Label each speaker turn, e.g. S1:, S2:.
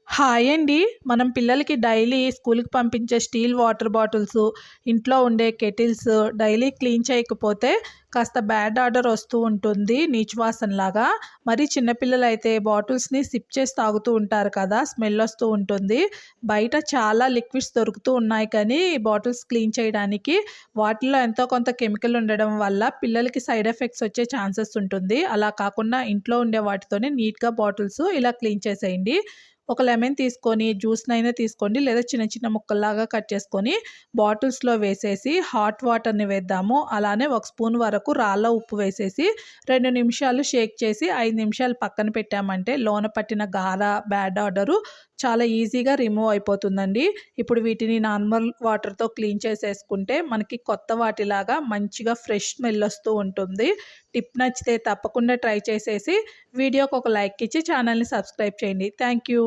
S1: Hi అండి. మనం పిల్లలకి డైలీ స్కూలుకి పంపించే స్టీల్ వాటర్ బాటిల్స్, ఇంట్లో ఉండే కెటిల్స్ డైలీ క్లీన్ చేయకపోతే కాస్త బ్యాడ్ ఆర్డర్ వస్తూ ఉంటుంది నీచు వాసనలాగా. మరి చిన్న పిల్లలైతే బాటిల్స్‌ని సిప్ చేసి తాగుతూ ఉంటారు కదా! స్మెల్ వస్తూ ఉంటుంది. బయట చాలా లిక్విడ్స్ దొరుకుతూ ఉన్నాయి కానీ బాటిల్స్ క్లీన్ చేయడానికి వాటిల్లో ఎంతో కొంత కెమికల్ ఉండడం వల్ల పిల్లలకి సైడ్ ఎఫెక్ట్స్ వచ్చే ఛాన్సెస్ ఉంటుంది. అలా కాకుండా ఇంట్లో ఉండే వాటితోనే నీట్‌గా బాటిల్స్ ఇలా క్లీన్ చేసేయండి. ఒక లెమన్ తీసుకొని జ్యూస్‌నైనా తీసుకోండి. లేదా చిన్న చిన్న ముక్కల్లాగా కట్ చేసుకొని బాటిల్స్‌లో వేసేసి హాట్ వాటర్‌ని వేద్దాము. అలానే ఒక స్పూన్ వరకు రాళ్ళ ఉప్పు వేసేసి 2 నిమిషాలు షేక్ చేసి 5 నిమిషాలు పక్కన పెట్టామంటే లోన పట్టిన గార, బ్యాడ్ ఆర్డరు చాలా ఈజీగా రిమూవ్ అయిపోతుందండి. ఇప్పుడు వీటిని నార్మల్ వాటర్‌తో క్లీన్ చేసేసుకుంటే మనకి కొత్త వాటిలాగా మంచిగా ఫ్రెష్ స్మెల్ వస్తూ ఉంటుంది. టిప్ నచ్చితే తప్పకుండా ట్రై చేసేసి వీడియోకి ఒక లైక్ ఇచ్చి ఛానల్‌ని సబ్స్క్రైబ్ చేయండి. Thank you.